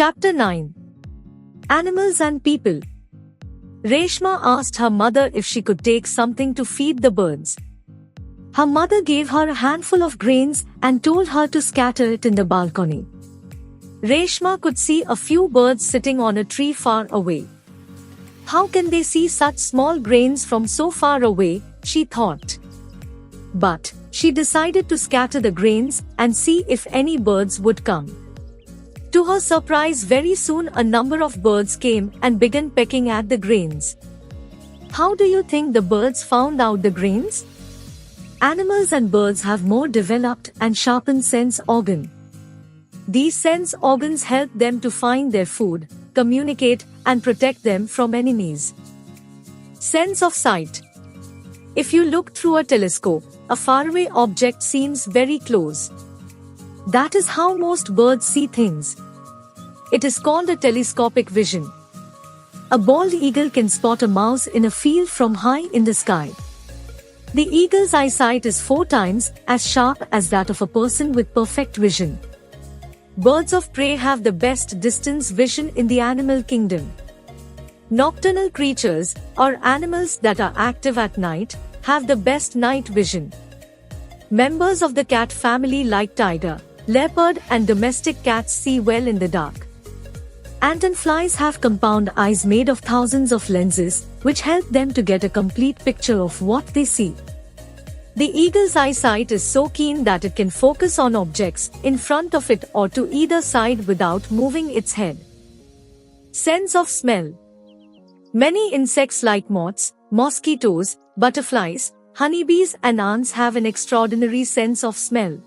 Chapter 9. Animals and People. Reshma asked her mother if she could take something to feed the birds. Her mother gave her a handful of grains and told her to scatter it in the balcony. Reshma could see a few birds sitting on a tree far away. How can they see such small grains from so far away, she thought. But she decided to scatter the grains and see if any birds would come. To her surprise, very soon a number of birds came and began pecking at the grains. How do you think the birds found out the grains? Animals and birds have more developed and sharpened sense organs. These sense organs help them to find their food, communicate, and protect them from enemies. Sense of sight. If you look through a telescope, a faraway object seems very close. That is how most birds see things. It is called a telescopic vision. A bald eagle can spot a mouse in a field from high in the sky. The eagle's eyesight is 4 times as sharp as that of a person with perfect vision. Birds of prey have the best distance vision in the animal kingdom. Nocturnal creatures, or animals that are active at night, have the best night vision. Members of the cat family like tiger, leopard, and domestic cats see well in the dark. Antflies have compound eyes made of thousands of lenses, which help them to get a complete picture of what they see. The eagle's eyesight is so keen that it can focus on objects in front of it or to either side without moving its head. Sense of smell. Many insects like moths, mosquitoes, butterflies, honeybees, and ants have an extraordinary sense of smell.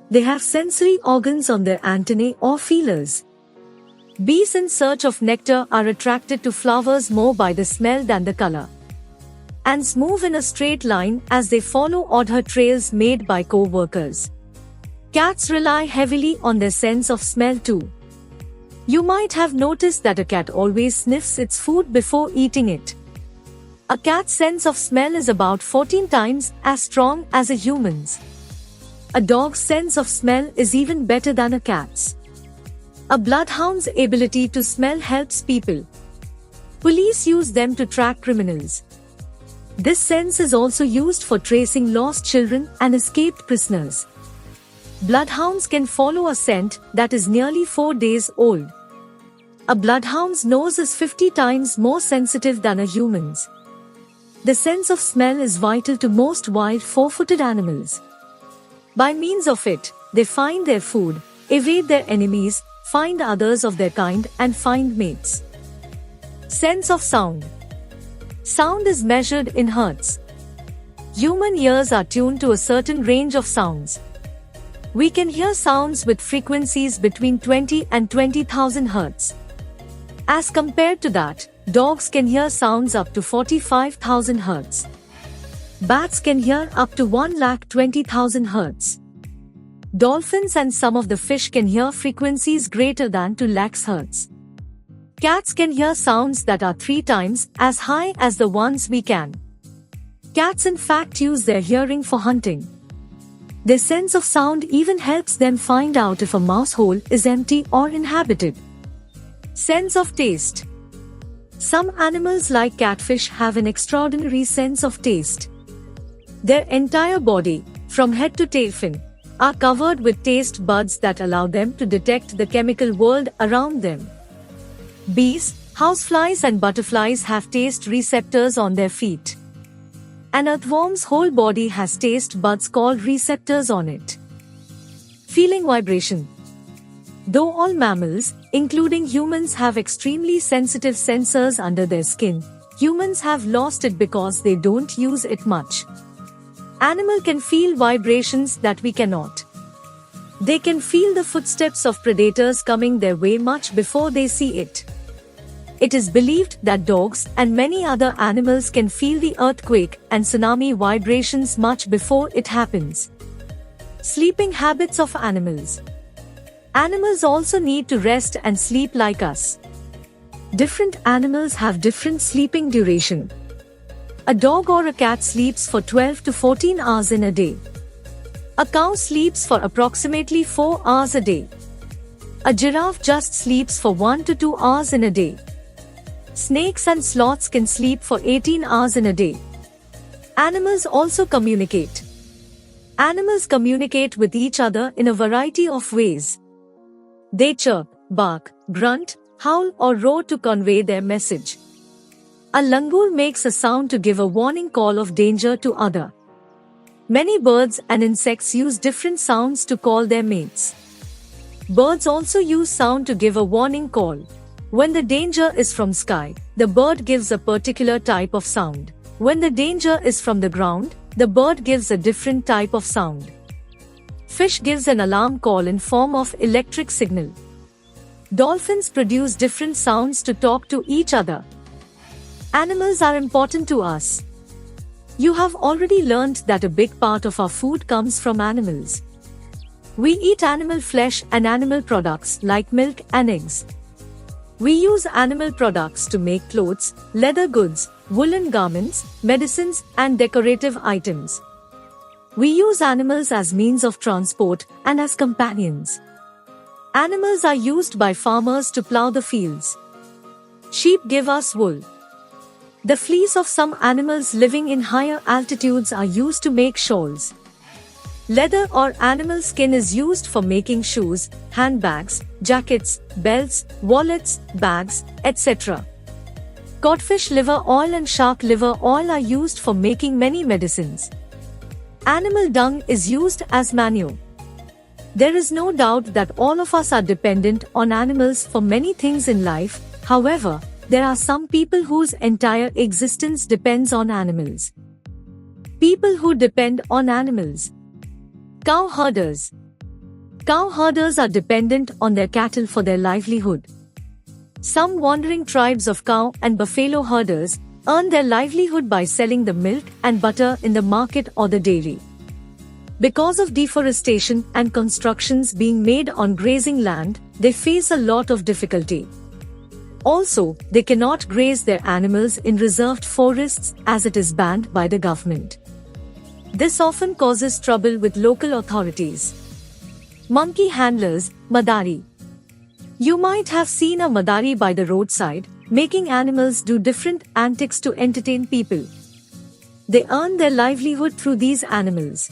They have sensory organs on their antennae or feelers. Bees in search of nectar are attracted to flowers more by the smell than the color. Ants move in a straight line as they follow odd trails made by co-workers. Cats rely heavily on their sense of smell too. You might have noticed that a cat always sniffs its food before eating it. A cat's sense of smell is about 14 times as strong as a human's. A dog's sense of smell is even better than a cat's. A bloodhound's ability to smell helps people. Police use them to track criminals. This sense is also used for tracing lost children and escaped prisoners. Bloodhounds can follow a scent that is nearly 4 days old. A bloodhound's nose is 50 times more sensitive than a human's. The sense of smell is vital to most wild 4-footed animals. By means of it, they find their food, evade their enemies, find others of their kind, and find mates. Sense of sound. Sound is measured in hertz. Human ears are tuned to a certain range of sounds. We can hear sounds with frequencies between 20 and 20,000 hertz. As compared to that, dogs can hear sounds up to 45,000 hertz. Bats can hear up to 1,20,000 hertz. Dolphins and some of the fish can hear frequencies greater than 2 lakhs hertz. Cats can hear sounds that are 3 times as high as the ones we can. Cats in fact use their hearing for hunting. Their sense of sound even helps them find out if a mouse hole is empty or inhabited. Sense of taste. Some animals like catfish have an extraordinary sense of taste. Their entire body, from head to tail fin, are covered with taste buds that allow them to detect the chemical world around them. Bees, houseflies, and butterflies have taste receptors on their feet. An earthworm's whole body has taste buds called receptors on it. Feeling vibration. Though all mammals, including humans, have extremely sensitive sensors under their skin, humans have lost it because they don't use it much. Animals can feel vibrations that we cannot. They can feel the footsteps of predators coming their way much before they see it. It is believed that dogs and many other animals can feel the earthquake and tsunami vibrations much before it happens. Sleeping habits of animals. Animals also need to rest and sleep like us. Different animals have different sleeping duration. A dog or a cat sleeps for 12 to 14 hours in a day. A cow sleeps for approximately 4 hours a day. A giraffe just sleeps for 1 to 2 hours in a day. Snakes and sloths can sleep for 18 hours in a day. Animals also communicate. Animals communicate with each other in a variety of ways. They chirp, bark, grunt, howl or roar to convey their message. A langur makes a sound to give a warning call of danger to other. Many birds and insects use different sounds to call their mates. Birds also use sound to give a warning call. When the danger is from sky, the bird gives a particular type of sound. When the danger is from the ground, the bird gives a different type of sound. Fish gives an alarm call in form of electric signal. Dolphins produce different sounds to talk to each other. Animals are important to us. You have already learned that a big part of our food comes from animals. We eat animal flesh and animal products like milk and eggs. We use animal products to make clothes, leather goods, woolen garments, medicines, and decorative items. We use animals as means of transport and as companions. Animals are used by farmers to plow the fields. Sheep give us wool. The fleece of some animals living in higher altitudes are used to make shawls. Leather or animal skin is used for making shoes, handbags, jackets, belts, wallets, bags, etc. Codfish liver oil and shark liver oil are used for making many medicines. Animal dung is used as manure. There is no doubt that all of us are dependent on animals for many things in life. However, there are some people whose entire existence depends on animals. People who depend on animals. Cow herders. Cow herders are dependent on their cattle for their livelihood. Some wandering tribes of cow and buffalo herders earn their livelihood by selling the milk and butter in the market or the dairy. Because of deforestation and constructions being made on grazing land, they face a lot of difficulty. Also, they cannot graze their animals in reserved forests as it is banned by the government. This often causes trouble with local authorities. Monkey handlers, Madari. You might have seen a Madari by the roadside, making animals do different antics to entertain people. They earn their livelihood through these animals.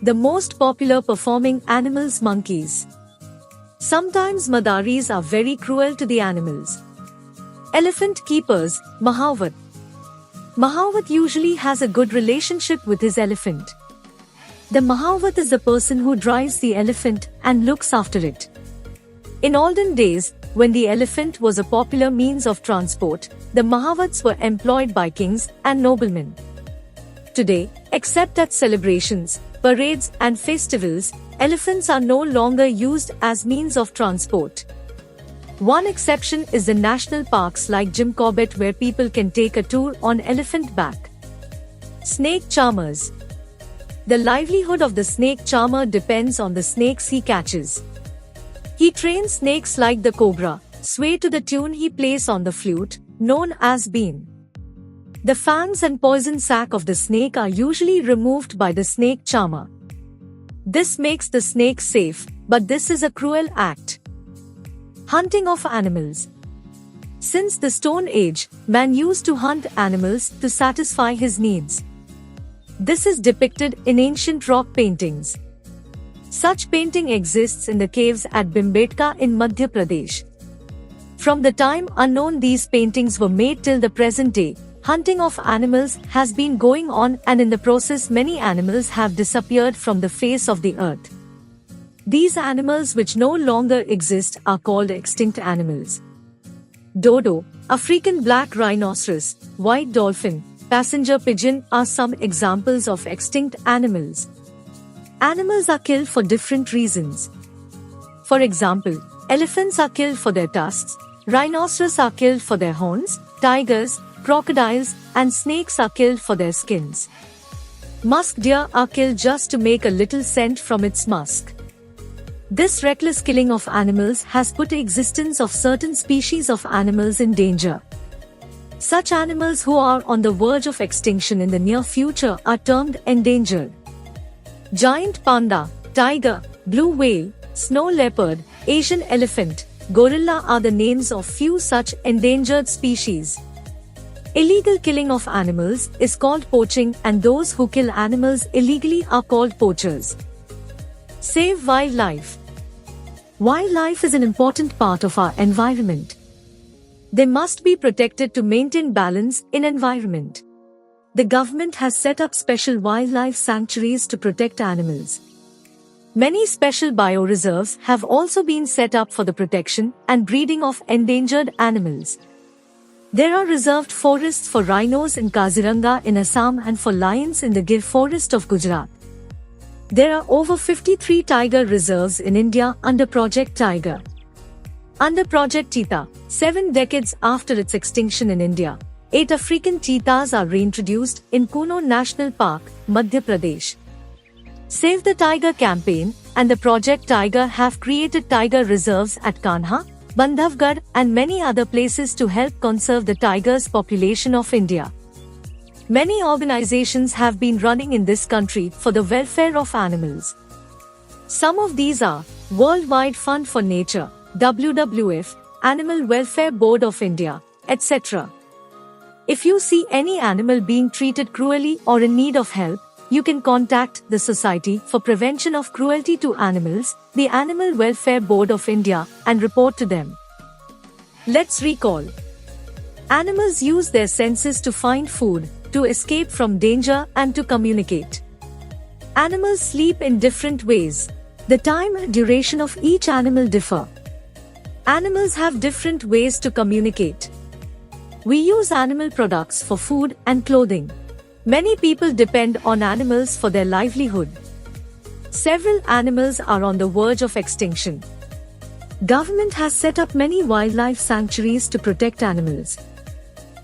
The most popular performing animals, monkeys. Sometimes Madaris are very cruel to the animals. Elephant keepers, Mahawat. Mahawat usually has a good relationship with his elephant. The Mahawat is the person who drives the elephant and looks after it. In olden days, when the elephant was a popular means of transport, the Mahawats were employed by kings and noblemen. Today, except at celebrations, parades and festivals, elephants are no longer used as means of transport. One exception is the national parks like Jim Corbett where people can take a tour on elephant back. Snake charmers. The livelihood of the snake charmer depends on the snakes he catches. He trains snakes like the cobra, sway to the tune he plays on the flute, known as bean. The fangs and poison sac of the snake are usually removed by the snake charmer. This makes the snake safe, but this is a cruel act. Hunting of animals. Since the Stone Age, man used to hunt animals to satisfy his needs. This is depicted in ancient rock paintings. Such painting exists in the caves at Bhimbetka in Madhya Pradesh. From the time unknown these paintings were made till the present day, hunting of animals has been going on, and in the process many animals have disappeared from the face of the earth. These animals which no longer exist are called extinct animals. Dodo, African black rhinoceros, white dolphin, passenger pigeon are some examples of extinct animals. Animals are killed for different reasons. For example, elephants are killed for their tusks, rhinoceros are killed for their horns, tigers, crocodiles, and snakes are killed for their skins. Musk deer are killed just to make a little scent from its musk. This reckless killing of animals has put the existence of certain species of animals in danger. Such animals who are on the verge of extinction in the near future are termed endangered. Giant panda, tiger, blue whale, snow leopard, Asian elephant, gorilla are the names of few such endangered species. Illegal killing of animals is called poaching, and those who kill animals illegally are called poachers. Save wildlife. Wildlife is an important part of our environment. They must be protected to maintain balance in environment. The government has set up special wildlife sanctuaries to protect animals. Many special bioreserves have also been set up for the protection and breeding of endangered animals. There are reserved forests for rhinos in Kaziranga in Assam and for lions in the Gir forest of Gujarat. There are over 53 tiger reserves in India under Project Tiger. Under Project Cheetah, 7 decades after its extinction in India, 8 African cheetahs are reintroduced in Kuno National Park, Madhya Pradesh. Save the Tiger campaign and the Project Tiger have created tiger reserves at Kanha, Bandhavgarh and many other places to help conserve the tigers' population of India. Many organizations have been running in this country for the welfare of animals. Some of these are Worldwide Fund for Nature, WWF, Animal Welfare Board of India, etc. If you see any animal being treated cruelly or in need of help, you can contact the Society for Prevention of Cruelty to Animals, the Animal Welfare Board of India, and report to them. Let's recall. Animals use their senses to find food, to escape from danger and to communicate. Animals sleep in different ways. The time and duration of each animal differ. Animals have different ways to communicate. We use animal products for food and clothing. Many people depend on animals for their livelihood. Several animals are on the verge of extinction. Government has set up many wildlife sanctuaries to protect animals.